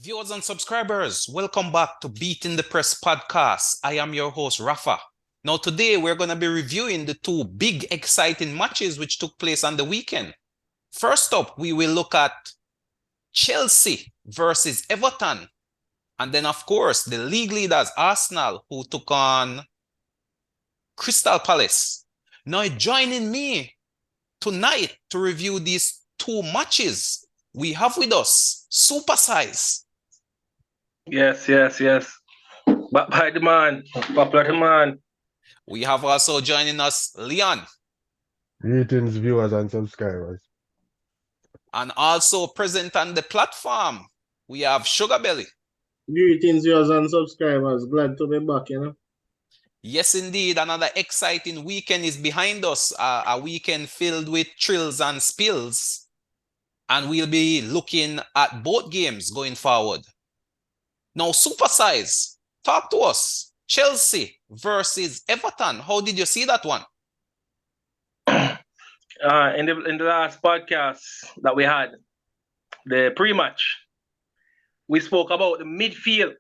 Viewers and subscribers, welcome back to Beating the Press podcast. I am your host, Rafa. Now, today we're going to be reviewing the two big, exciting matches which took place on the weekend. First up, we will look at Chelsea versus Everton. And then, of course, the league leaders, Arsenal, who took on Crystal Palace. Now, joining me tonight to review these two matches, we have with us Supah Size. Yes. But by the man, popular demand. We have also joining us Leon. Greetings, viewers and subscribers. And also present on the platform, we have Sugar Belly. Greetings, viewers and subscribers. Glad to be back, Yes, indeed. Another exciting weekend is behind us. A weekend filled with thrills and spills. And we'll be looking at both games going forward. Now, Supah Size, talk to us. Chelsea versus Everton. How did you see that one? In the last podcast that we had, the pre-match, we spoke about the midfield.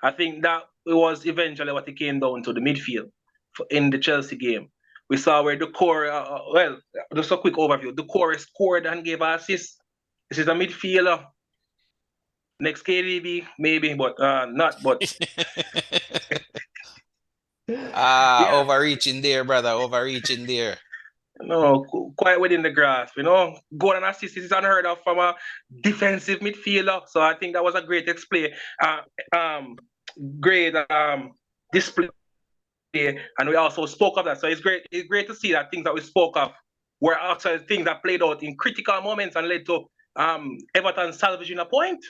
I think that it was eventually what it came down to, the midfield in the Chelsea game. We saw where the core, just a quick overview. The core scored and gave an assist. This is a midfielder. Next KDB, maybe, but not. But Overreaching there, brother. Overreaching there. No, quite within the grasp. Goal and assist is unheard of from a defensive midfielder. So I think that was a great display. Great display. And we also spoke of that. So it's great to see that things that we spoke of were actually things that played out in critical moments and led to Everton salvaging a point.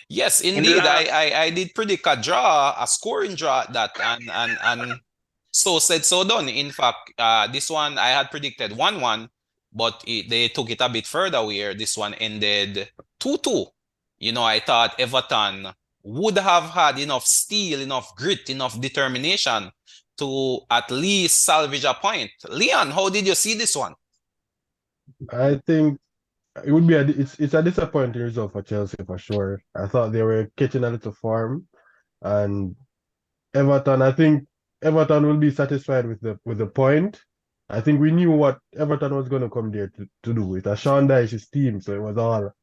Yes, indeed. I did predict a scoring draw at that, and so said, so done. In fact, this one I had predicted 1-1, but they took it a bit further where this one ended 2-2. I thought Everton would have had enough steel, enough grit, enough determination to at least salvage a point. Leon, how did you see this one? I think it would be it's a disappointing result for Chelsea for sure. I thought they were catching a little form, and I think Everton will be satisfied with the point. I think we knew what Everton was going to come there to do. It's a Sean Dyche's team, so it was all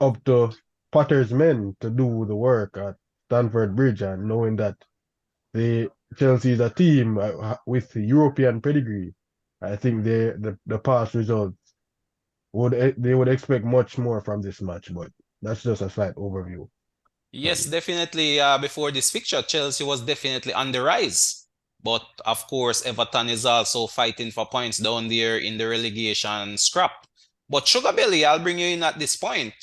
up to Potter's men to do the work at Stamford Bridge, and knowing that Chelsea is a team with European pedigree. I think the past results they would expect much more from this match, but that's just a slight overview. Yes, definitely. Before this fixture, Chelsea was definitely on the rise. But of course, Everton is also fighting for points down there in the relegation scrap. But Sugar Belly, I'll bring you in at this point.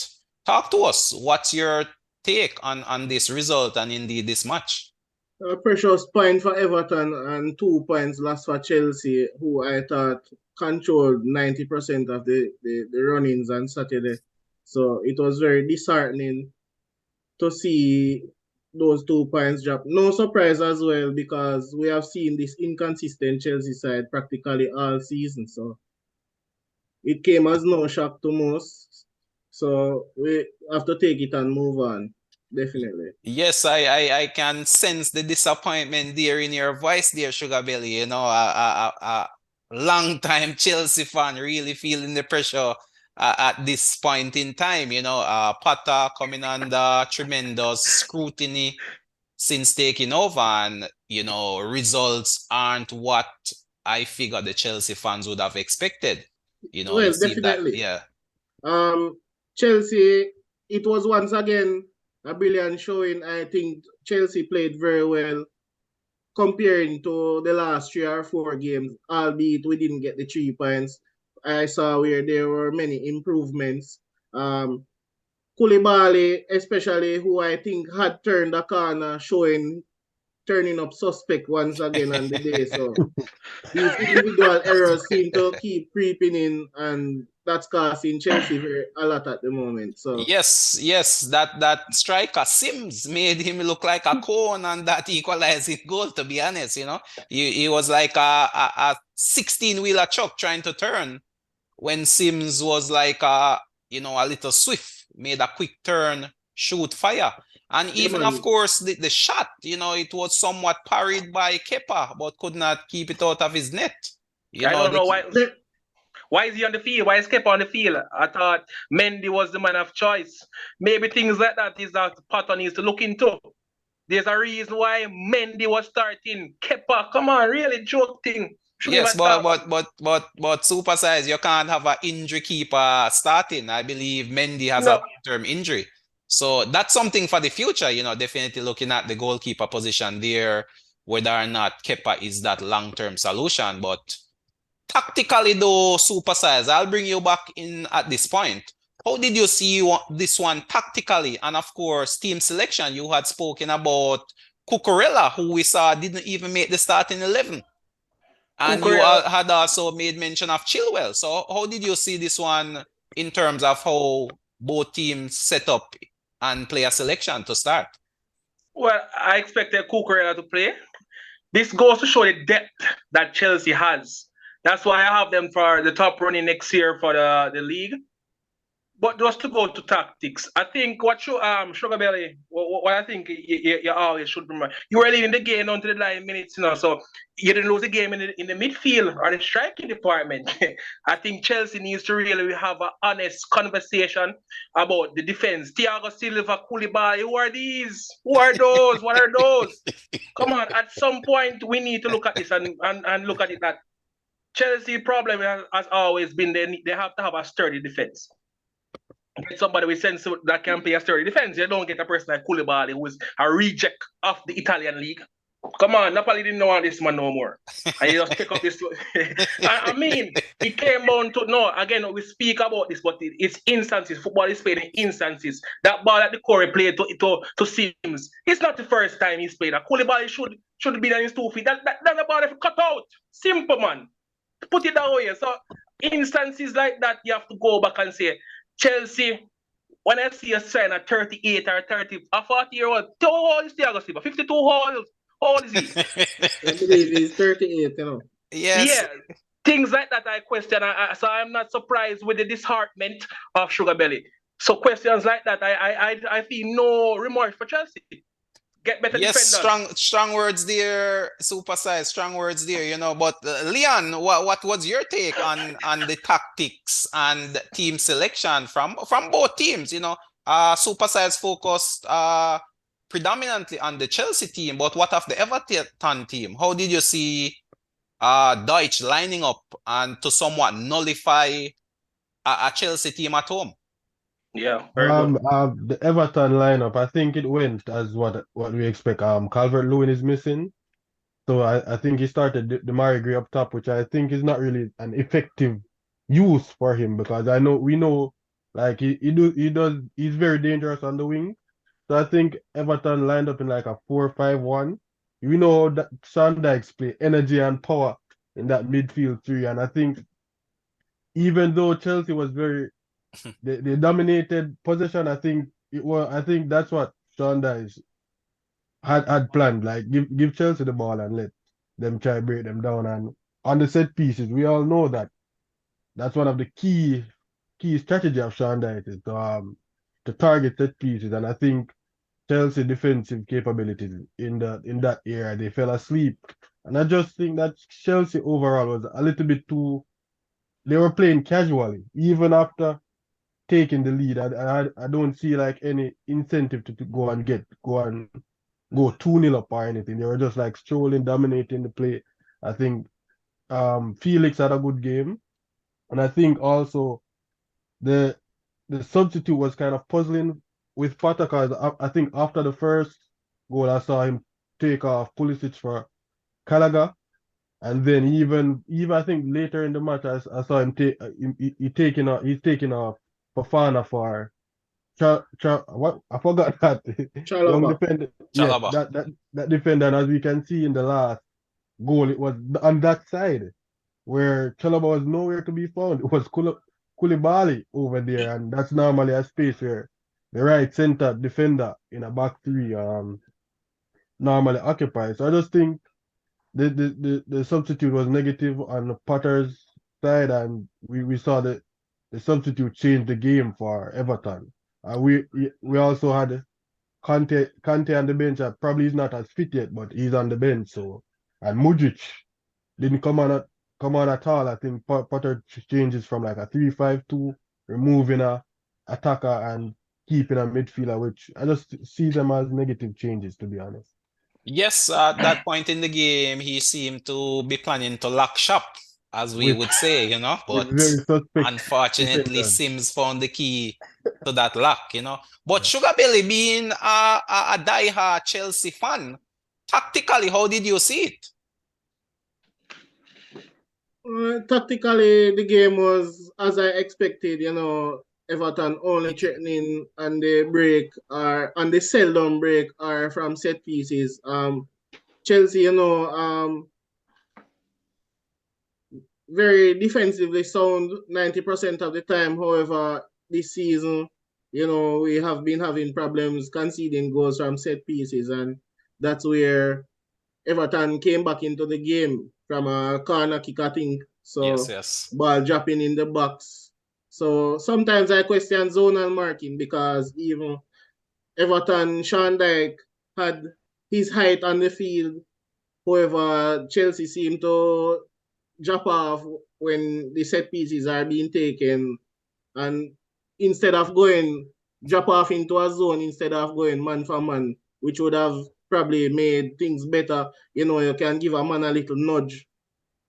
Talk to us. What's your take on this result and indeed this match? A precious point for Everton and 2 points lost for Chelsea, who I thought controlled 90% of the run-ins on Saturday. So it was very disheartening to see those 2 points drop. No surprise as well, because we have seen this inconsistent Chelsea side practically all season. So it came as no shock to most. So we have to take it and move on. Definitely. Yes, I can sense the disappointment there in your voice there, Sugar Belly. A long-time Chelsea fan really feeling the pressure at this point in time. Potter coming under tremendous scrutiny since taking over, and results aren't what I figured the Chelsea fans would have expected. Well, definitely. Yeah. Chelsea, it was once again a brilliant showing. I think Chelsea played very well comparing to the last 3 or 4 games, albeit we didn't get the 3 points. I saw where there were many improvements. Koulibaly, especially, who I think had turned the corner, turning up suspect once again on the day. So these individual errors seem to keep creeping in, and that's costing Chelsea a lot at the moment. So yes, that striker Sims made him look like a cone on that equalizing goal. To be honest, he was like a 16-wheeler truck trying to turn, when Sims was like a little swift, made a quick turn, shoot fire. And Yeah, even, man. of course, the shot, it was somewhat parried by Kepa, but could not keep it out of his net. I don't know why. The- Why is he on the field? Why is Kepa on the field? I thought Mendy was the man of choice. Maybe things like that is that Potter needs to look into. There's a reason why Mendy was starting. Kepa, come on, really joke thing. Shouldn't Yes, even talk. but Supah Size, you can't have an injury keeper starting. I believe Mendy has a No, long-term injury. So that's something for the future, definitely looking at the goalkeeper position there, whether or not Kepa is that long-term solution. But tactically though, Supah Size, I'll bring you back in at this point. How did you see this one tactically? And of course, team selection, you had spoken about Cucurella, who we saw didn't even make the starting 11. And you Cucurella. had also made mention of Chilwell. So how did you see this one in terms of how both teams set up and play a selection to start? Well, I expected Cucurella to play. This goes to show the depth that Chelsea has. That's why I have them for the top running next year for the league. But just to go to tactics, I think Sugar Belly, what I think you always should remember, you were leading the game down to the 9 minutes, so you didn't lose the game in the midfield or the striking department. I think Chelsea needs to really have an honest conversation about the defense. Thiago Silva, Koulibaly, who are these? Who are those? What are those? Come on, at some point we need to look at this and look at it that Chelsea problem has always been they have to have a sturdy defense. Get somebody with sense that can play a sturdy defense. You don't get a person like Koulibaly who is a reject of the Italian league. Come on, Napoli didn't want this man no more. And you just pick up this. I mean, it came down to, no, again, we speak about this, but it's instances. Football is played in instances. That ball that the Corey played to Sims, it's not the first time he's played. Koulibaly should be on his 2 feet. That's a ball that cut out. Simple, man. Put it that way. So, instances like that, you have to go back and say, Chelsea, when I see a sign at 38 or 30, a 40-year-old, how old is Thiago Silva? 52 old. How old is he? I believe he's 38. Yes. Yeah, things like that I question. So I'm not surprised with the disheartenment of Sugar Belly. So questions like that, I feel no remorse for Chelsea. Get better Yes, defenders. strong words there, Supah Size, strong words there, But Leon, what was your take on the tactics and team selection from both teams? Supah Size focused predominantly on the Chelsea team, but what of the Everton team? How did you see Deutsch lining up and to somewhat nullify a Chelsea team at home? Yeah, very good. The Everton lineup, I think it went as what we expect. Calvert-Lewin is missing, so I think he started the Mari Gray up top, which I think is not really an effective use for him because we know like he's very dangerous on the wing. So I think Everton lined up in like a 4-5-1. We know that Sean Dykes play energy and power in that midfield three, and I think even though Chelsea was they dominated possession, I think that's what Sean Dykes had planned. Like give Chelsea the ball and let them try break them down. And on the set pieces, we all know that that's one of the key strategy of Sean Dykes is to target set pieces. And I think Chelsea defensive capabilities in that area, they fell asleep. And I just think that Chelsea overall was a little bit too. They were playing casually, even after taking the lead. I don't see like any incentive to go and go 2-0 up or anything. They were just like strolling, dominating the play. I think Felix had a good game, and I think also the substitute was kind of puzzling with Potter because I think after the first goal, I saw him take off Pulisic for Gallagher, and then even I think later in the match, I saw him he's taking off Fafana for what I forgot that young Chalobah. defender. Yes, Chalaba. that defender, and as we can see in the last goal, it was on that side where Chalobah was nowhere to be found. It was Koulibaly over there, and that's normally a space where the right center defender in a back three normally occupies. So I just think the substitute was negative on Potter's side, and we saw the substitute change the game for Everton. We also had Conte on the bench. Probably he's not as fit yet, but he's on the bench. So and Mudryk didn't come on at all. I think Potter changes from like a 3-5-2, removing a attacker and keeping a midfielder, which I just see them as negative changes, to be honest. Yes, at that point in the game, he seemed to be planning to lock shop, as we With would say, you know. with But very suspect unfortunately, defenders. Sims found the key to that lock, you know. But Yeah. Sugar Belly, being a diehard Chelsea fan, tactically, how did you see it? Tactically, the game was as I expected. Everton only threatening on the break or on the seldom break or from set pieces. Chelsea, very defensively sound 90% of the time. However, this season, we have been having problems conceding goals from set pieces, and that's where Everton came back into the game from a corner kick, I think. Yes, So, yes. ball dropping in the box. So, sometimes I question zonal marking because even Everton, Sean Dyke had his height on the field. However, Chelsea seemed to drop off when the set pieces are being taken, and instead of going drop off into a zone instead of going man for man, which would have probably made things better. You can give a man a little nudge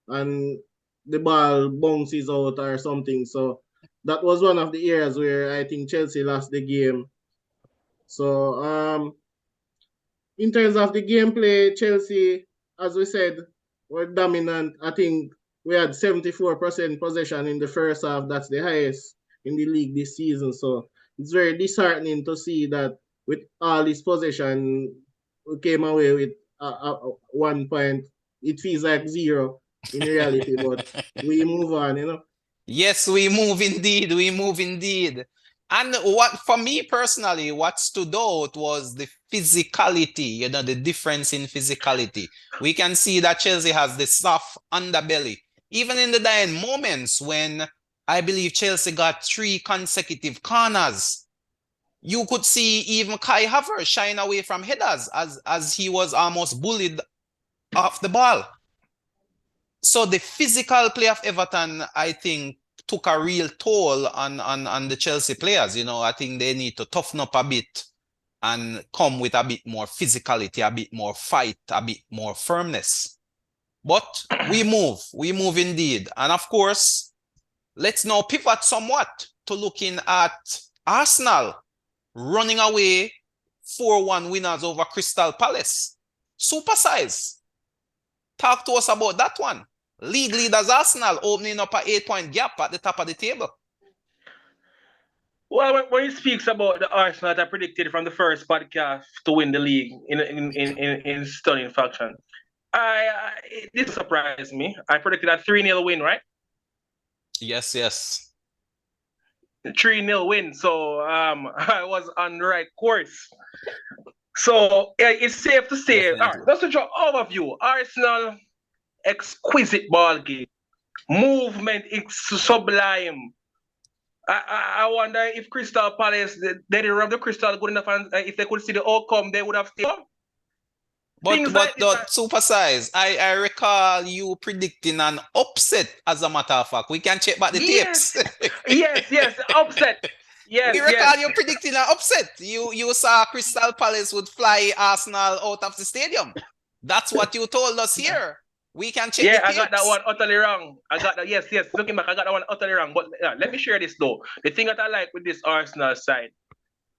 and the ball bounces out or something. So that was one of the areas where I think Chelsea lost the game. So in terms of the gameplay, Chelsea, as we said, were dominant. I think we had 74% possession in the first half. That's the highest in the league this season. So it's very disheartening to see that with all this possession, we came away with 1 point. It feels like zero in reality, but we move on. Yes, we move indeed. We move indeed. And what, for me personally, what stood out was the physicality, you know, the difference in physicality. We can see that Chelsea has the soft underbelly. Even in the dying moments when I believe Chelsea got 3 consecutive corners, you could see even Kai Havertz shying away from headers as he was almost bullied off the ball. So the physical play of Everton, I think, took a real toll on the Chelsea players. You know, I think they need to toughen up a bit and come with a bit more physicality, a bit more fight, a bit more firmness. But we move indeed. And of course, let's now pivot somewhat to looking at Arsenal running away 4-1 winners over Crystal Palace. Supah Size. Talk to us about that one. League leaders Arsenal opening up an 8-point gap at the top of the table. Well, when he speaks about the Arsenal that I predicted from the first podcast to win the league in stunning fashion, this surprised me. I predicted a 3-0 win, right? Yes, yes. 3-0 win. So I was on the right course. So it's safe to say, Definitely. all right, let's do an overview. Arsenal, exquisite ball game. Movement is sublime. I wonder if Crystal Palace, they didn't rub the crystal good enough, and if they could see the outcome, they would have stayed up. But Supah Size, I recall you predicting an upset, as a matter of fact. We can check back the tapes. yes, upset. Yes, we recall you predicting an upset. You saw Crystal Palace would fly Arsenal out of the stadium. That's what you told us here. We can check the tapes. I got that one utterly wrong. I got that, yes. Looking back, I got that one utterly wrong. But let me share this though. The thing that I like with this Arsenal side,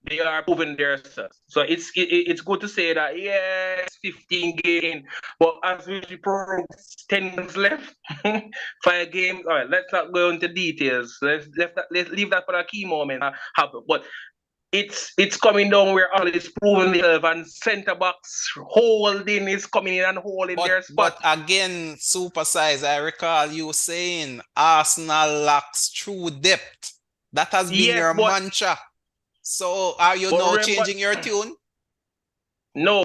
they are proving themselves. So it's good to say that, yes, 15 games, but as we progress, 10 games left, 5 games. All right, let's not go into details. Let's leave that for a key moment happen. But it's coming down where all is proven themselves, and centre backs holding is coming in and holding their spot. But again, Supah Size, I recall you saying Arsenal lacks true depth. That has been your mantra. So are you now changing your tune? No.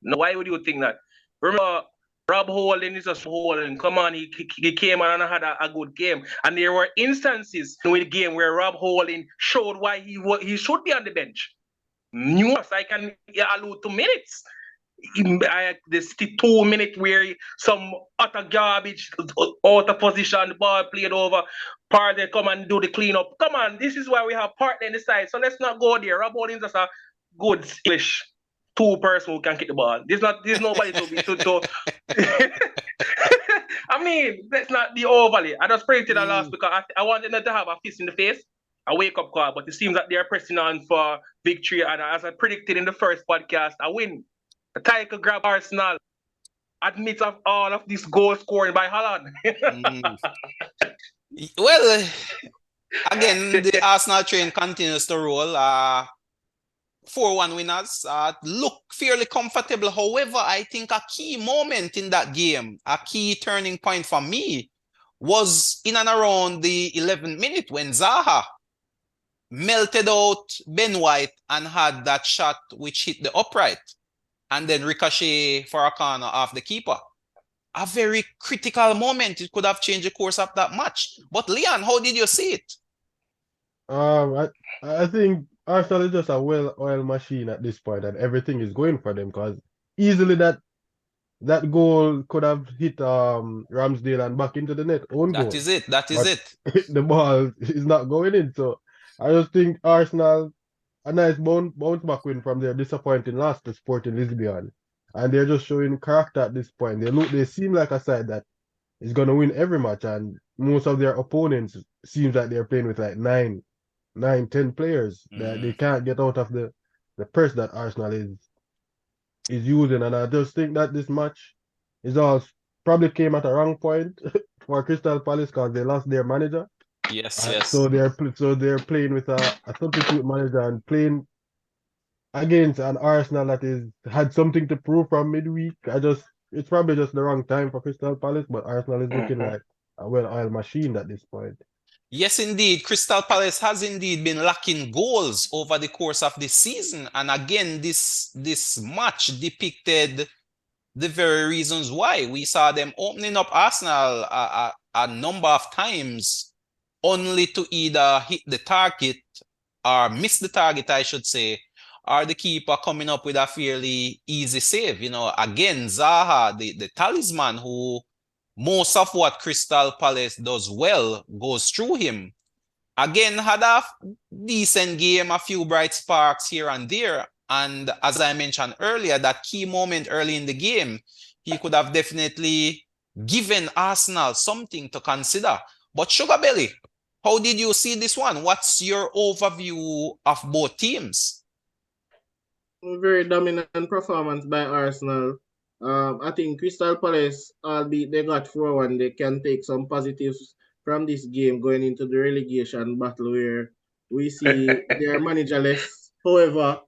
Why would you think that? Remember, Rob Holding is just Holding. Come on, he came on and had a good game. And there were instances in the game where Rob Holding showed why he should be on the bench. Numerous, I can allude to minutes. This 2 minute where some utter garbage out of position, the ball played over, Partey come and do the cleanup. Come on, this is why we have Partey in the side. So let's not go there. Rob Holding's just a good English two-person who can kick the ball. There's nobody to I mean, let's not be overly. I just predicted a loss because I wanted them to have a fist in the face, a wake-up call, but it seems that they're pressing on for victory. And as I predicted in the first podcast, a win. A title grab Arsenal. Admits of all of this goal scoring by Haaland. Well, again, the Arsenal train continues to roll. 4-1 winners look fairly comfortable. However, I think a key moment in that game, a key turning point for me, was in and around the 11th minute when Zaha melted out Ben White and had that shot which hit the upright and then ricochet for a corner off the keeper. A very critical moment. It could have changed the course of that match. But Leon, how did you see it? I think Arsenal is just a well-oiled machine at this point, and everything is going for them because easily that goal could have hit Ramsdale and back into the net. Own goal. That is it. The ball is not going in. So I just think Arsenal, a nice bounce back win from their disappointing loss to Sporting Lisbon. And they're just showing character at this point. They seem like a side that is gonna win every match, and most of their opponents seems like they're playing with like 9-10 players that they can't get out of the press that Arsenal is using. And I just think that this match is all probably came at a wrong point for Crystal Palace because they lost their manager. Yes. So they're playing with a substitute manager and playing against an Arsenal that had something to prove from midweek. It's probably just the wrong time for Crystal Palace, but Arsenal is looking like a well-oiled machine at this point. Yes, indeed. Crystal Palace has indeed been lacking goals over the course of the season. And again, this match depicted the very reasons why. We saw them opening up Arsenal a number of times only to either hit the target or miss the target, I should say, or the keeper coming up with a fairly easy save. Again, Zaha, the talisman who most of what Crystal Palace does well goes through him. Again, had a decent game, a few bright sparks here and there. And as I mentioned earlier, that key moment early in the game, he could have definitely given Arsenal something to consider. But Sugar Belly, how did you see this one? What's your overview of both teams? Very dominant performance by Arsenal. I think Crystal Palace, albeit they got 4-1, they can take some positives from this game going into the relegation battle where we see they're managerless. However,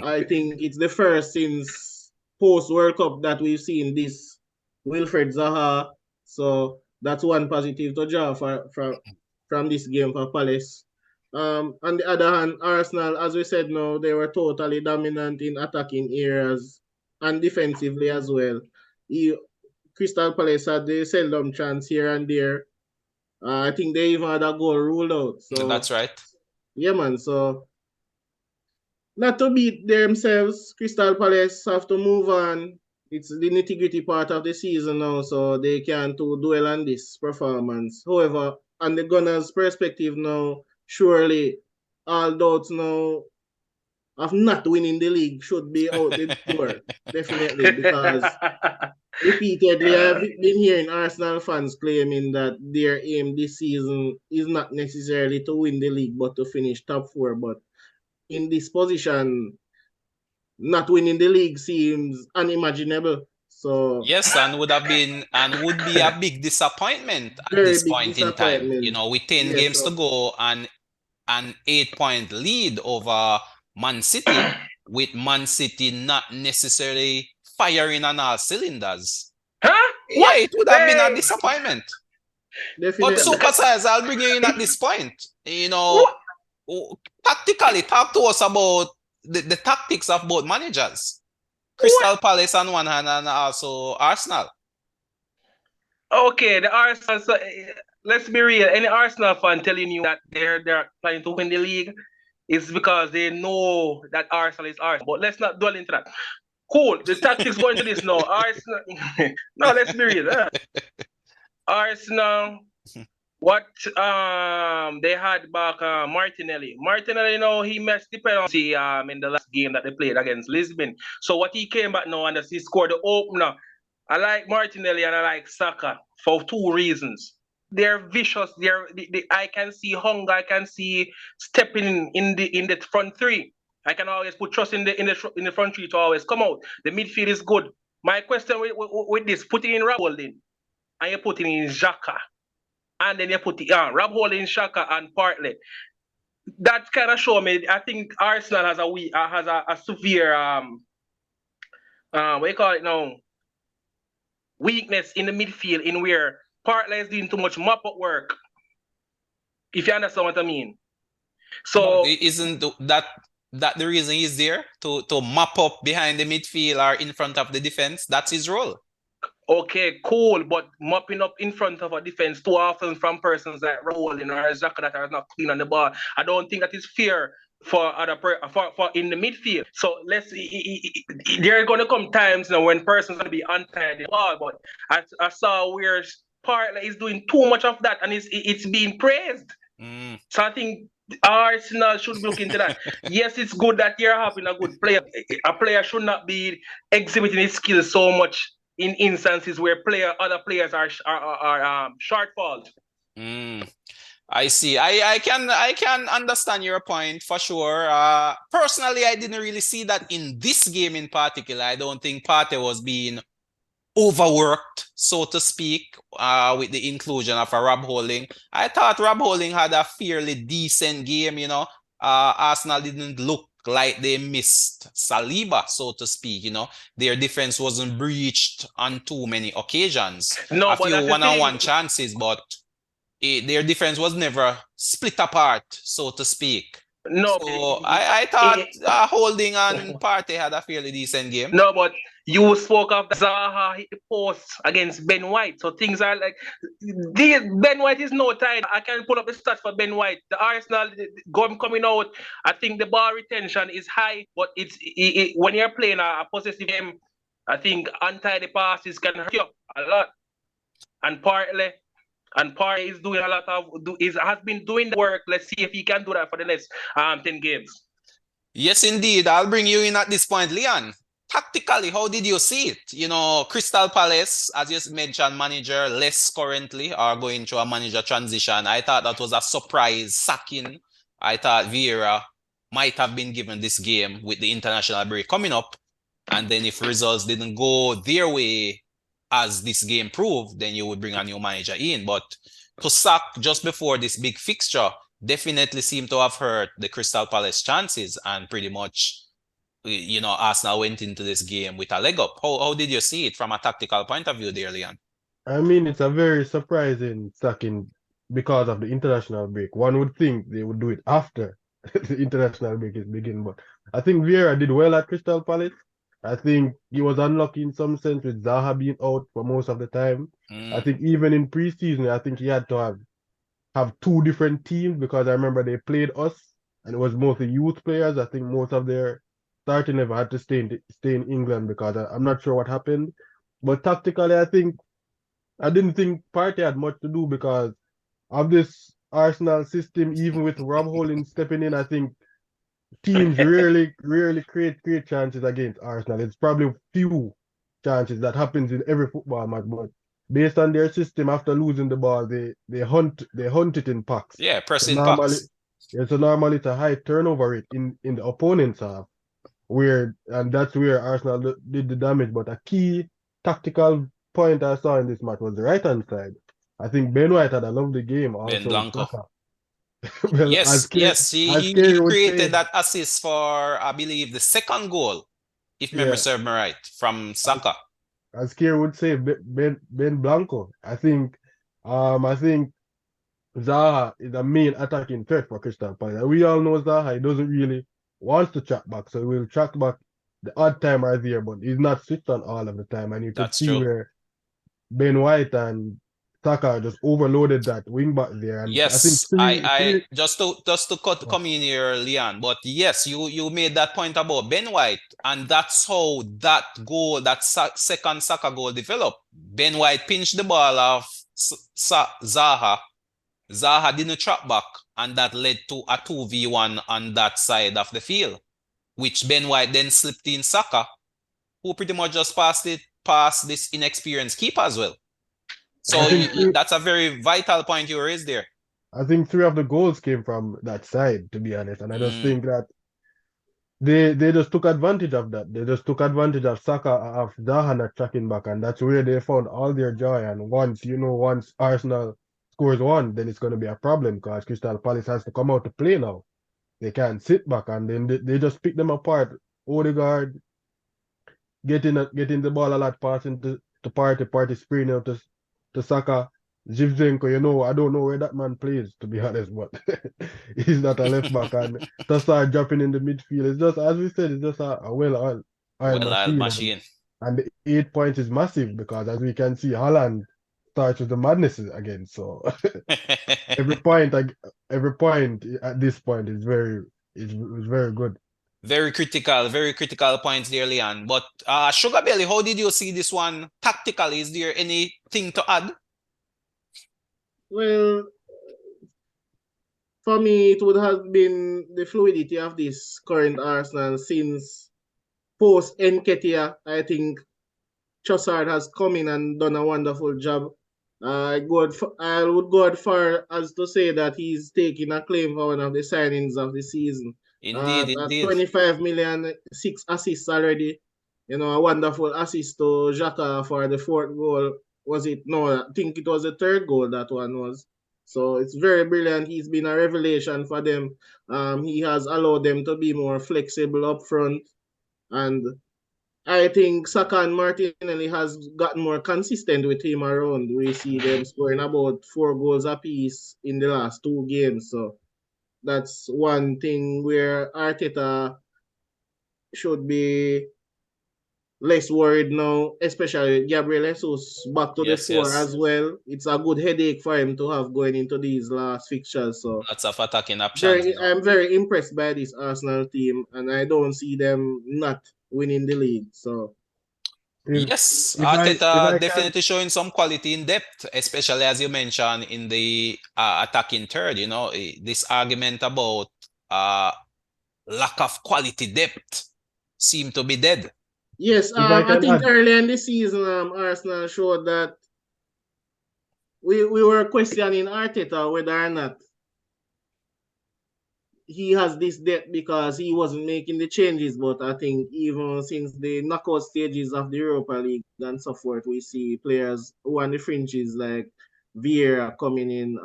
I think it's the first since post-World Cup that we've seen this Wilfred Zaha. So that's one positive to draw from this game for Palace. On the other hand, Arsenal, as we said now, they were totally dominant in attacking areas and defensively as well. Crystal Palace had the seldom chance here and there. I think they even had a goal ruled out. So that's right. Yeah, man. So not to beat themselves, Crystal Palace have to move on. It's the nitty-gritty part of the season now, so they can't dwell on this performance. However, on the Gunners' perspective now, surely all doubts now of not winning the league should be out the door, definitely, because repeatedly I've been hearing Arsenal fans claiming that their aim this season is not necessarily to win the league, but to finish top 4. But in this position, not winning the league seems unimaginable. So yes, and would be a big disappointment at this point in time. With 10 games to go and an 8-point lead over Man City, with Man City not necessarily firing on all cylinders. Huh? Yeah, it would have been a disappointment. Definitely. But Supah Size, I'll bring you in at this point. Tactically, talk to us about the tactics of both managers. Crystal Palace on one hand and also Arsenal. Okay, the Arsenal. So, let's be real. Any Arsenal fan telling you that they're trying to win the league is because they know that Arsenal is Arsenal. But let's not dwell into that. Cool. The tactics going to this now. Arsenal. No, let's be real. Arsenal. What they had back Martinelli. Martinelli, he missed the penalty in the last game that they played against Lisbon. So what he came back now and he scored the opener. I like Martinelli and I like Saka for two reasons. They're vicious. I can see hunger. I can see stepping in the front three. I can always put trust in the front three to always come out. The midfield is good. My question with this, putting in Rob Holding and you're putting in Xhaka and then you put Rob Holding, Xhaka and Partey. That kind of show me. I think Arsenal has a severe what you call it now, weakness in the midfield in where Partey is doing too much mop-up work. If you understand what I mean. So isn't that the reason he's there to mop up behind the midfield or in front of the defense? That's his role. Okay, cool, but mopping up in front of a defense too often from persons like Rolling or Xhaka that are not clean on the ball, I don't think that is fair for for in the midfield. So there are gonna come times now when persons gonna be untied the ball, but I saw where Partey is doing too much of that and it's being praised. So I think Arsenal should look into that. Yes, it's good that you're having a good player. A player should not be exhibiting his skills so much in instances where other players are shortfalls. I see. I can understand your point for sure. Personally, I didn't really see that in this game in particular. I don't think Partey was being overworked, so to speak, with the inclusion of a Rob Holding. I thought Rob Holding had a fairly decent game, Arsenal didn't look like they missed Saliba, so to speak, Their defense wasn't breached on too many occasions. No, a but few that's one-on-one chances, but their defense was never split apart, so to speak. No, so I thought Holding and Partey had a fairly decent game. No, but you spoke of Zaha hit the post against Ben White. So things are like Ben White is no tied. I can pull up the stats for Ben White. The Arsenal coming out, I think the ball retention is high, but when you're playing a possessive game, I think untidy passes can hurt you a lot. And Partey is doing a lot of has been doing the work. Let's see if he can do that for the next 10 games. Yes, indeed. I'll bring you in at this point, Leon. Tactically, how did you see it? Crystal Palace, as you mentioned, manager less currently are going through a manager transition. I thought that was a surprise sacking. I thought Vieira might have been given this game with the international break coming up. And then if results didn't go their way as this game proved, then you would bring a new manager in. But to sack just before this big fixture definitely seemed to have hurt the Crystal Palace chances, and pretty much, Arsenal went into this game with a leg up. How did you see it from a tactical point of view there, Leon? I mean, it's a very surprising sacking because of the international break. One would think they would do it after the international break is begin, but I think Vieira did well at Crystal Palace. I think he was unlucky in some sense with Zaha being out for most of the time. I think even in preseason, I think he had to have two different teams because I remember they played us and it was mostly youth players. I think most of their starting level had to stay in England because I'm not sure what happened. But tactically, I didn't think Partey had much to do because of this Arsenal system. Even with Rob Holding stepping in, I think teams rarely create chances against Arsenal. It's probably few chances that happens in every football match, but based on their system, after losing the ball, they hunt it in packs. Yeah, pressing packs. So normally it's a high turnover rate in the opponent's half, and that's where Arsenal did the damage. But a key tactical point I saw in this match was the right-hand side. I think Ben White had a lovely game. Also, Ben Blanco. Well, yes, he created that assist for, I believe, the second goal, if memory serves me right, from Saka. As Kier would say, Ben Blanco. I think Zaha is a main attacking threat for Crystal Palace. We all know Zaha, he doesn't really want to track back, so he will track back the odd time right there, but he's not switched on all of the time. And you could see where Ben White and Saka just overloaded that wing back there, and I think Yes, I three. just to Oh, come in here, Leon. But yes, you made that point about Ben White, and that's how that goal, that second Saka goal developed. Ben White pinched the ball off Zaha. Zaha didn't trap back, and that led to a 2v1 on that side of the field, which Ben White then slipped in Saka, who pretty much just passed it past this inexperienced keeper as well. I So think that's a very vital point you raised there. I think three of the goals came from that side, to be honest, and I just Mm, think that they just took advantage of that. They just took advantage of Saka of Zaha not tracking back, and that's where they found all their joy. And once Arsenal scores one, then it's going to be a problem because Crystal Palace has to come out to play now. They can't sit back, and then they just pick them apart. Odegaard getting the ball a lot, passing to Party spraying out to Saka. Zivzenko, I don't know where that man plays, to be honest, but he's not a left back. And to start dropping in the midfield, it's just, as we said, it's just a well-oiled well-oiled machine. machine. And the 8 points is massive because, as we can see, Holland starts with the madness again. So every point, every point at this point is very good. Very critical points there, Leon. But Sugar Belly, how did you see this one tactically? Is there anything to add? Well, for me, it would have been the fluidity of this current Arsenal since post Nketiah. I think Trossard has come in and done a wonderful job. I would go as far as to say that he's taking a claim for one of the signings of the season. Indeed, At indeed. 25 million, 6 assists already. A wonderful assist to Xhaka for the fourth goal. Was it? No, I think it was the third goal that one was. So it's very brilliant. He's been a revelation for them. He has allowed them to be more flexible up front. And I think Saka and Martinelli has gotten more consistent with him around. We see them scoring about 4 goals apiece in the last 2 games. So that's one thing where Arteta should be less worried now, especially Gabriel Jesus back to the Yes, fore yes. as well. It's a good headache for him to have going into these last fixtures. So Lots of attacking options. I'm very impressed by this Arsenal team, and I don't see them not winning the league. So If Yes, if Arteta I can, definitely showing some quality in depth, especially as you mentioned in the attacking third. This argument about uh, lack of quality depth seem to be dead. yes, if I I can think add, early in the season, Arsenal showed that we were questioning Arteta whether or not he has this depth because he wasn't making the changes. But I think even since the knockout stages of the Europa League and so forth, we see players who are on the fringes like Vieira coming in,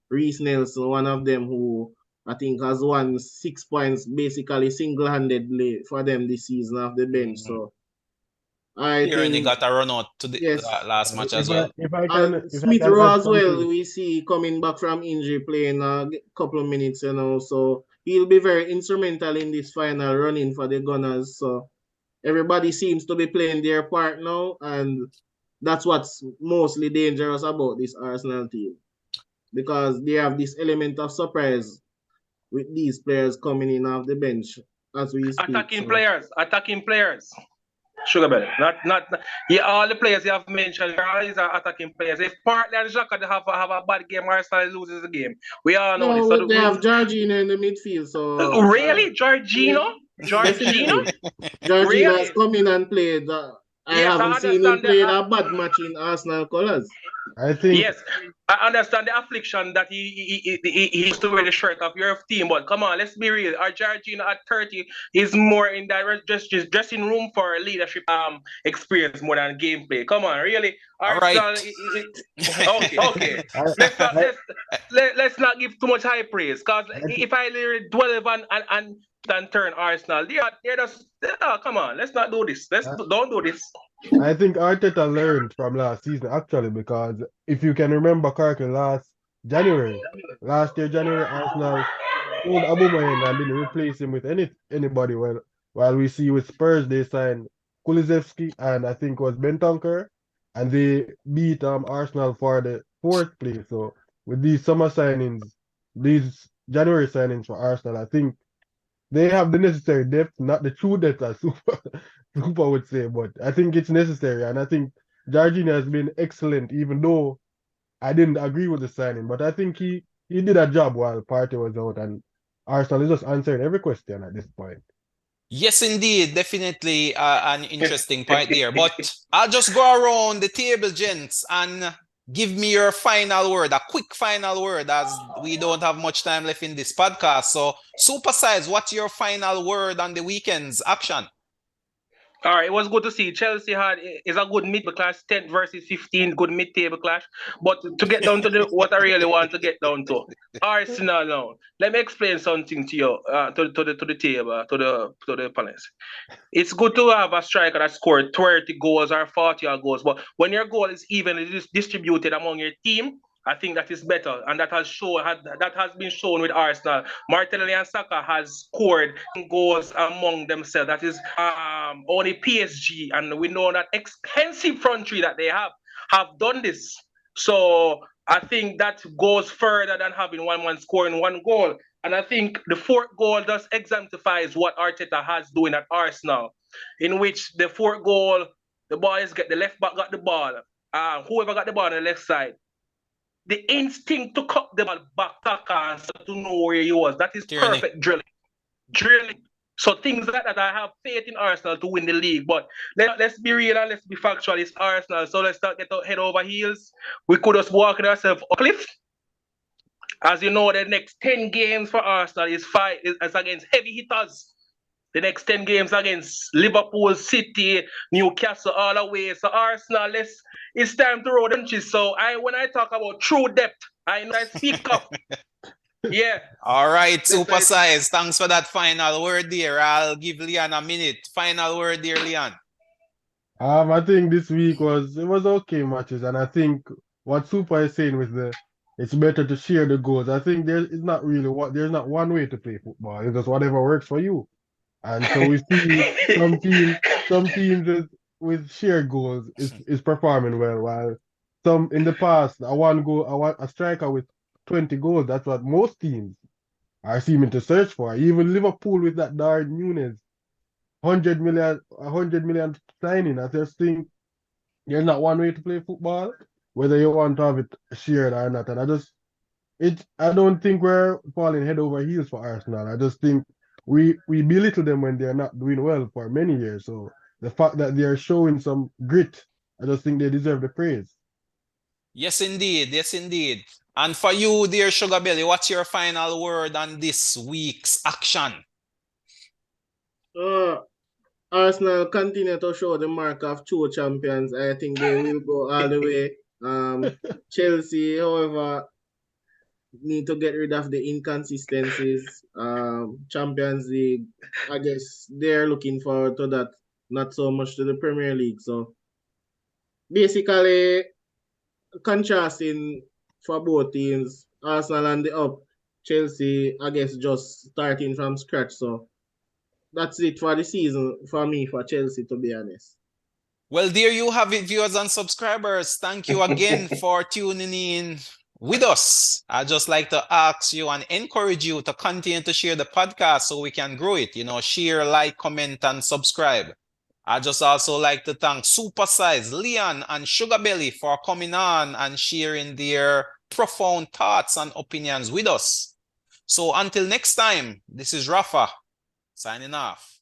Reece Nelson, one of them who I think has won 6 points basically single-handedly for them this season off the bench. Mhm. So I Tierney think got a run out to the yes. last match as if I well. if I can And if I Smith can Rowe add as well, something, we see coming back from injury, playing a couple of minutes, So he'll be very instrumental in this final running for the Gunners. So everybody seems to be playing their part now, and that's what's mostly dangerous about this Arsenal team because they have this element of surprise with these players coming in off the bench as we speak. Attacking players. Sugar Belly. Not yeah, all the players you have mentioned, all these are attacking players. If partly and Xhaka they have a bad game, Arsenal loses the game. We all know this. No, they have Jorginho in the midfield, so Really? yeah, Georgino? Georgino? definitely. Jorginho has Really? come in and played. I Yes, haven't I seen him understand play that. a bad match in Arsenal colours. I think Yes, I understand the affliction that he used to wear the shirt of your team, but come on, let's be real. Our Georgina at 30 is more in that just dressing room for leadership experience more than gameplay. Come on, really? All Arsenal. right. Okay. I Let's not I let's not give too much high praise, because I, if I literally dwell and turn Arsenal, they're just come on. Let's not do this. Don't do this. I think Arteta learned from last season actually because if you can remember correctly, last year January, Arsenal sold Aubameyang and didn't replace him with anybody. While we see with Spurs they signed Kulusevski and I think was Bentancur, and they beat Arsenal for the fourth place. So with these summer signings, these January signings for Arsenal, I think they have the necessary depth, not the true depth as Super would say, but I think it's necessary. And I think Jorginho has been excellent, even though I didn't agree with the signing. But I think he did a job while Partey was out, and Arsenal is just answering every question at this point. Yes, indeed. Definitely an interesting point there. But I'll just go around the table, gents, and give me your final word, a quick final word, as we don't have much time left in this podcast. So, Supah Size, what's your final word on the weekend's action? All right, it was good to see Chelsea is a good mid-table clash, 10 versus 15, good mid-table clash. But to get down to what I really want to get down to, Arsenal now. Let me explain something to you, to the table, to the panelists. It's good to have a striker that scored 30 goals or 40 goals, but when your goal is evenly distributed among your team, I think that is better, and that has been shown with Arsenal. Martinelli and Saka has scored goals among themselves. That is only PSG, and we know that expensive front three that they have done this. So I think that goes further than having one man scoring one goal. And I think the fourth goal just exemplifies what Arteta has doing at Arsenal, in which the fourth goal, the left back got the ball. Whoever got the ball on the left side, the instinct to cut the ball back to know where he was. That is perfect drilling. So things like that, I have faith in Arsenal to win the league. But let's be real and let's be factual. It's Arsenal, so let's not get head over heels. We could just walk ourselves a cliff. As you know, the next 10 games for Arsenal is against heavy hitters. The next 10 games against Liverpool, City, Newcastle, all the way. So Arsenal, it's time to roll the punches. So when I talk about true depth, I know I speak up. Yeah. All right, Supah Size. Thanks for that final word there. I'll give Leon a minute. Final word there, Leon. I think this week was okay matches, and I think what Supah is saying with it's better to share the goals. I think there's not one way to play football. It's just whatever works for you. And so we see some teams with shared goals is performing well, while some in the past a striker with 20 goals. That's what most teams are seeming to search for. Even Liverpool with that Darwin Núñez, 100 million signing. I just think there's not one way to play football, whether you want to have it shared or not. And I don't think we're falling head over heels for Arsenal. I just think we belittle them when they're not doing well for many years. So the fact that they're showing some grit, I just think they deserve the praise. Yes, indeed. Yes, indeed. And for you, dear Sugar Belly, what's your final word on this week's action? Arsenal continue to show the mark of true champions. I think they will go all the way. Chelsea, however, need to get rid of the inconsistencies. Champions League, I guess they're looking forward to that, not so much to the Premier League. So basically, contrasting for both teams, Arsenal on the up, Chelsea, I guess, just starting from scratch. So that's it for the season for me, for Chelsea, to be honest. Well, there you have it, viewers and subscribers. Thank you again for tuning in with us. I'd just like to ask you and encourage you to continue to share the podcast so we can grow it. Share, like, comment, and subscribe. I'd just also like to thank Supah Size, Leon, and Sugar Belly for coming on and sharing their profound thoughts and opinions with us. So until next time, this is Rafa signing off.